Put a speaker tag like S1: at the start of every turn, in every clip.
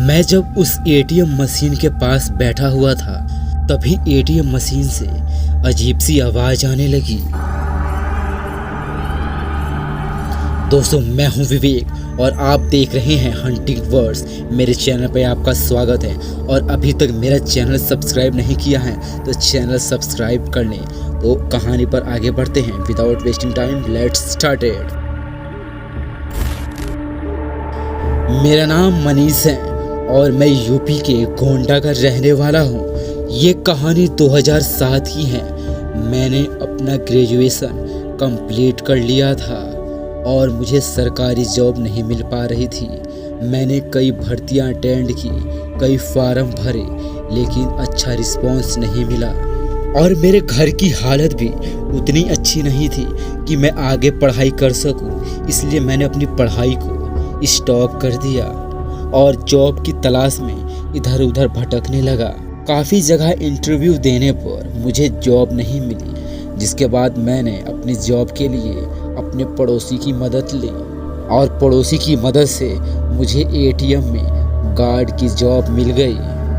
S1: मैं जब उस एटीएम मशीन के पास बैठा हुआ था तभी एटीएम मशीन से अजीब सी आवाज आने लगी। दोस्तों, मैं हूं विवेक और आप देख रहे हैं हंटिंग वर्ड्स। मेरे चैनल पे आपका स्वागत है और अभी तक मेरा चैनल सब्सक्राइब नहीं किया है तो चैनल सब्सक्राइब कर लें। तो कहानी पर आगे बढ़ते हैं। Without wasting time, let's started. मेरा नाम मनीष है और मैं यूपी के गोंडा का रहने वाला हूँ। ये कहानी 2007 की है। मैंने अपना ग्रेजुएशन कंप्लीट कर लिया था और मुझे सरकारी जॉब नहीं मिल पा रही थी। मैंने कई भर्तियां अटेंड की, कई फार्म भरे, लेकिन अच्छा रिस्पॉन्स नहीं मिला और मेरे घर की हालत भी उतनी अच्छी नहीं थी कि मैं आगे पढ़ाई कर सकूं। इसलिए मैंने अपनी पढ़ाई को स्टॉप कर दिया और जॉब की तलाश में इधर उधर भटकने लगा। काफ़ी जगह इंटरव्यू देने पर मुझे जॉब नहीं मिली, जिसके बाद मैंने अपनी जॉब के लिए अपने पड़ोसी की मदद ली और पड़ोसी की मदद से मुझे एटीएम में गार्ड की जॉब मिल गई।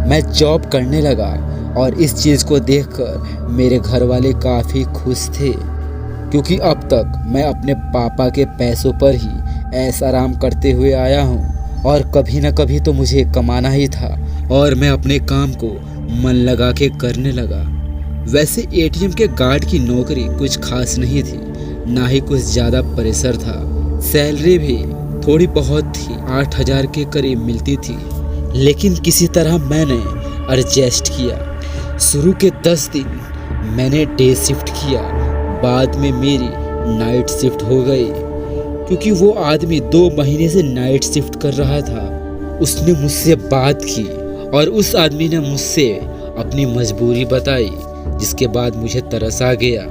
S1: मैं जॉब करने लगा और इस चीज़ को देखकर मेरे घर वाले काफ़ी खुश थे, क्योंकि अब तक मैं अपने पापा के पैसों पर ही ऐसा आराम करते हुए आया हूँ और कभी न कभी तो मुझे कमाना ही था और मैं अपने काम को मन लगा के करने लगा। वैसे एटीएम के गार्ड की नौकरी कुछ खास नहीं थी, ना ही कुछ ज़्यादा प्रेशर था। सैलरी भी थोड़ी बहुत थी, 8,000 के करीब मिलती थी, लेकिन किसी तरह मैंने एडजस्ट किया। शुरू के 10 दिन मैंने डे शिफ्ट किया, बाद में मेरी नाइट शिफ्ट हो गई, क्योंकि वो आदमी 2 महीने से नाइट शिफ्ट कर रहा था। उसने मुझसे बात की और उस आदमी ने मुझसे अपनी मजबूरी बताई, जिसके बाद मुझे तरस आ गया।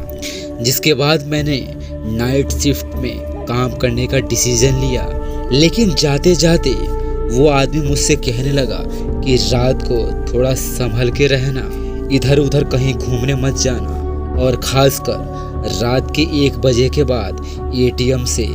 S1: जिसके बाद मैंने नाइट शिफ्ट में काम करने का डिसीजन लिया। लेकिन जाते जाते वो आदमी मुझसे कहने लगा कि रात को थोड़ा संभल के रहना, इधर उधर कहीं घूमने मत जाना और खासकर रात के 1 बजे के बाद एटीएम से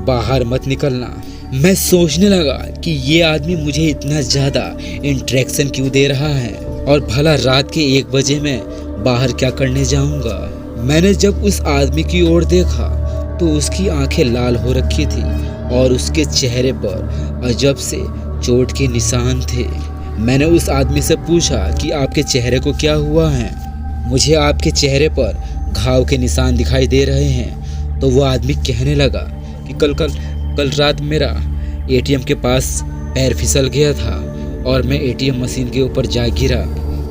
S1: बाहर मत निकलना। मैं सोचने लगा कि ये आदमी मुझे इतना ज़्यादा इंटरेक्शन क्यों दे रहा है और भला रात के 1 बजे मैं बाहर क्या करने जाऊंगा। मैंने जब उस आदमी की ओर देखा तो उसकी आंखें लाल हो रखी थी और उसके चेहरे पर अजब से चोट के निशान थे। मैंने उस आदमी से पूछा कि आपके चेहरे को क्या हुआ है, मुझे आपके चेहरे पर घाव के निशान दिखाई दे रहे हैं। तो वो आदमी कहने लगा कि कल रात मेरा एटीएम के पास पैर फिसल गया था और मैं एटीएम मशीन के ऊपर जा गिरा,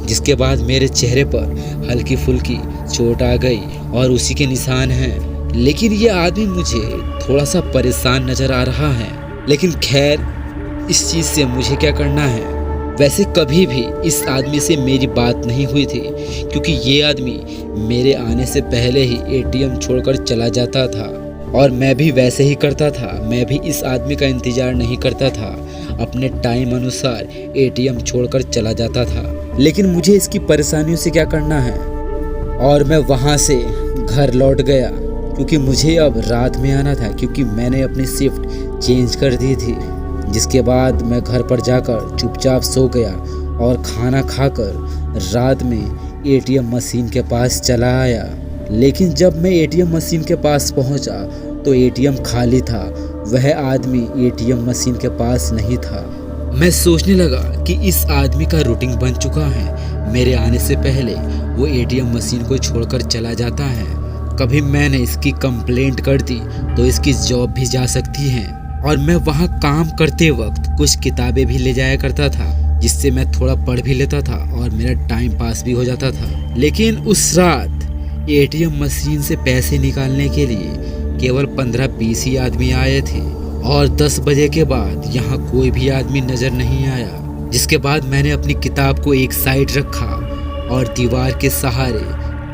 S1: जिसके बाद मेरे चेहरे पर हल्की फुल्की चोट आ गई और उसी के निशान हैं। लेकिन ये आदमी मुझे थोड़ा सा परेशान नज़र आ रहा है, लेकिन खैर इस चीज़ से मुझे क्या करना है। वैसे कभी भी इस आदमी से मेरी बात नहीं हुई थी, क्योंकि ये आदमी मेरे आने से पहले ही एटीएम छोड़कर चला जाता था और मैं भी वैसे ही करता था। मैं भी इस आदमी का इंतज़ार नहीं करता था, अपने टाइम अनुसार एटीएम छोड़कर चला जाता था। लेकिन मुझे इसकी परेशानियों से क्या करना है और मैं वहाँ से घर लौट गया, क्योंकि मुझे अब रात में आना था, क्योंकि मैंने अपनी शिफ्ट चेंज कर दी थी। जिसके बाद मैं घर पर जाकर चुपचाप सो गया और खाना खाकर रात में एटीएम मशीन के पास चला आया। लेकिन जब मैं एटीएम मशीन के पास पहुंचा तो एटीएम खाली था, वह आदमी एटीएम मशीन के पास नहीं था। मैं सोचने लगा कि इस आदमी का रूटीन बन चुका है, मेरे आने से पहले वो एटीएम मशीन को छोड़कर चला जाता है। कभी मैंने इसकी कंप्लेंट कर दी तो इसकी जॉब भी जा सकती है और मैं वहाँ काम करते वक्त कुछ किताबें भी ले जाया करता था, जिससे मैं थोड़ा पढ़ भी लेता था और मेरा टाइम पास भी हो जाता था। लेकिन उस रात एटीएम मशीन से पैसे निकालने के लिए केवल 15-20 ही आदमी आए थे और 10 बजे के बाद यहाँ कोई भी आदमी नजर नहीं आया। जिसके बाद मैंने अपनी किताब को एक साइड रखा और दीवार के सहारे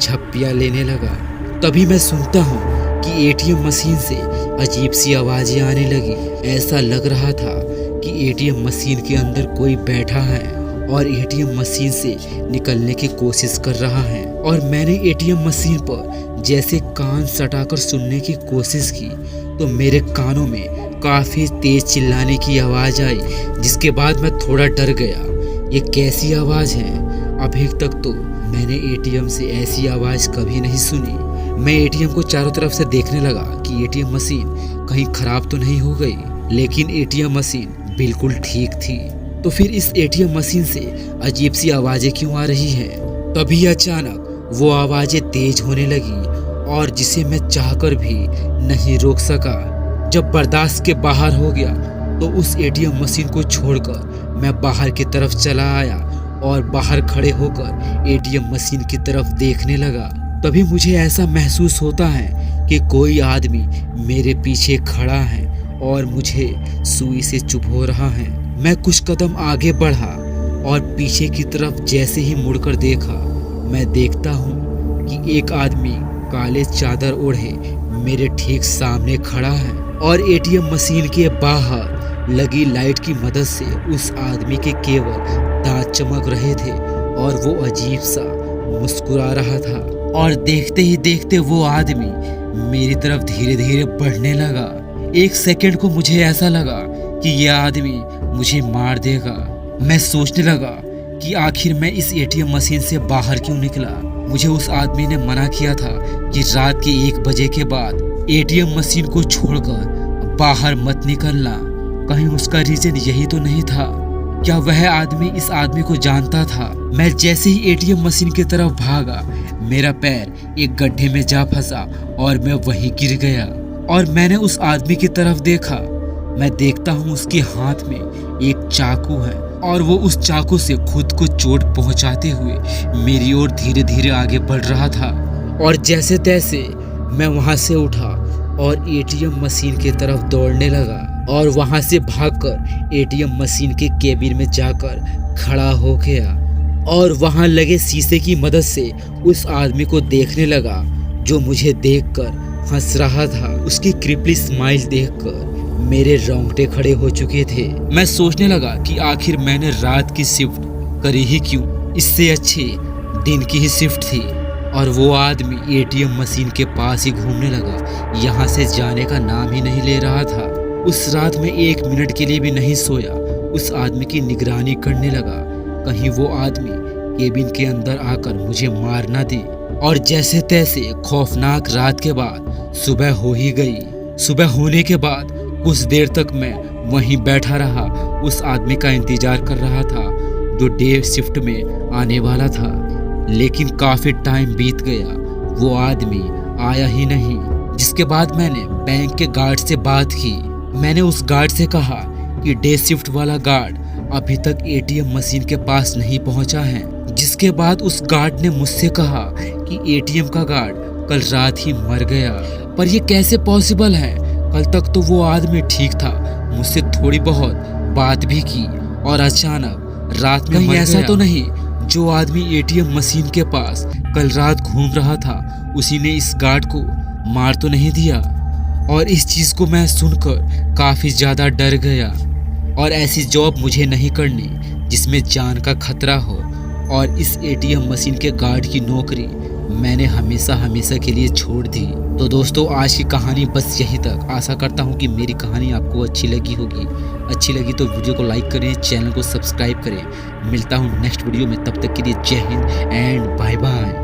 S1: झप्पियाँ लेने लगा। तभी मैं सुनता हूँ कि एटीएम मशीन से अजीब सी आवाज़ें आने लगी। ऐसा लग रहा था कि एटीएम मशीन के अंदर कोई बैठा है और एटीएम मशीन से निकलने की कोशिश कर रहा है। और मैंने एटीएम मशीन पर जैसे कान सटाकर सुनने की कोशिश की तो मेरे कानों में काफी तेज चिल्लाने की आवाज आई, जिसके बाद मैं थोड़ा डर गया। ये कैसी आवाज है? अभी तक तो मैंने एटीएम से ऐसी आवाज कभी नहीं सुनी। मैं एटीएम को चारों तरफ से देखने लगा कि एटीएम मशीन कहीं खराब तो नहीं हो गई, लेकिन एटीएम मशीन बिल्कुल ठीक थी। तो फिर इस एटीएम मशीन से अजीब सी आवाजें क्यों आ रही है? तभी अचानक वो आवाजें तेज होने लगी और जिसे मैं चाहकर भी नहीं रोक सका। जब बर्दाश्त के बाहर हो गया तो उस एटीएम मशीन को छोड़कर मैं बाहर की तरफ चला आया और बाहर खड़े होकर एटीएम मशीन की तरफ देखने लगा। तभी मुझे ऐसा महसूस होता है कि कोई आदमी मेरे पीछे खड़ा है और मुझे सुई से चुभो रहा है। मैं कुछ कदम आगे बढ़ा और पीछे की तरफ जैसे ही मुड़कर देखा, मैं देखता हूँ कि एक आदमी काले चादर ओढ़े मेरे ठीक सामने खड़ा है और एटीएम मशीन के बाहर लगी लाइट की मदद से उस आदमी के केवल दांत चमक रहे थे और वो अजीब सा मुस्कुरा रहा था। और देखते ही देखते वो आदमी मेरी तरफ धीरे धीरे बढ़ने लगा। एक सेकंड को मुझे ऐसा लगा कि यह आदमी मुझे मार देगा। मैं सोचने लगा कि आखिर मैं इस एटीएम मशीन से बाहर क्यों निकला। मुझे उस आदमी ने मना किया था कि रात के 1 बजे के बाद एटीएम मशीन को छोड़कर बाहर मत निकलना। कहीं उसका रीजन यही तो नहीं था? क्या वह आदमी इस आदमी को जानता था? मैं जैसे ही एटीएम मशीन की तरफ भागा, मेरा पैर एक गड्ढे में जा फंसा और मैं वहीं गिर गया। और मैंने उस आदमी की तरफ देखा। मैं देखता हूँ उसके हाथ में एक चाकू है और वो उस चाकू से खुद को चोट पहुंचाते हुए मेरी ओर धीरे धीरे आगे बढ़ रहा था। और जैसे तैसे मैं वहां से उठा और एटीएम मशीन की तरफ दौड़ने लगा और वहां से भागकर एटीएम मशीन के केबिन में जाकर खड़ा हो गया और वहां लगे शीशे की मदद से उस आदमी को देखने लगा जो मुझे देखकर हंस रहा था। उसकी क्रिपली स्माइल देखकर मेरे रोंगटे खड़े हो चुके थे। मैं सोचने लगा कि आखिर मैंने रात की शिफ्ट करी ही क्यों, इससे अच्छी दिन की ही शिफ्ट थी। और वो आदमी एटीएम मशीन के पास ही घूमने लगा, यहाँ से जाने का नाम ही नहीं ले रहा था। उस रात में 1 मिनट के लिए भी नहीं सोया, उस आदमी की निगरानी करने लगा कहीं वो आदमी केबिन के अंदर आकर मुझे मार ना दे। और जैसे तैसे खौफनाक रात के बाद सुबह हो ही गई। सुबह होने के बाद कुछ देर तक मैं वहीं बैठा रहा, उस आदमी का इंतजार कर रहा था जो डे शिफ्ट में आने वाला था। लेकिन काफी टाइम बीत गया, वो आदमी आया ही नहीं। जिसके बाद मैंने बैंक के गार्ड से बात की। मैंने उस गार्ड से कहा कि डे शिफ्ट वाला गार्ड अभी तक एटीएम मशीन के पास नहीं पहुंचा है। जिसके बाद उस गार्ड ने मुझसे कहा कि एटीएम का गार्ड कल रात ही मर गया। पर ये कैसे पॉसिबल है? कल तक तो वो आदमी ठीक था, मुझसे थोड़ी बहुत बात भी की और अचानक रात में कहीं ऐसा तो नहीं जो आदमी एटीएम मशीन के पास कल रात घूम रहा था उसी ने इस गार्ड को मार तो नहीं दिया? और इस चीज को मैं सुनकर काफी ज्यादा डर गया। और ऐसी जॉब मुझे नहीं करनी जिसमें जान का खतरा हो। और इस एटीएम मशीन के गार्ड की नौकरी मैंने हमेशा हमेशा के लिए छोड़ दी। तो दोस्तों, आज की कहानी बस यहीं तक। आशा करता हूँ कि मेरी कहानी आपको अच्छी लगी होगी। अच्छी लगी तो वीडियो को लाइक करें, चैनल को सब्सक्राइब करें। मिलता हूँ नेक्स्ट वीडियो में, तब तक के लिए जय हिंद एंड बाय बाय।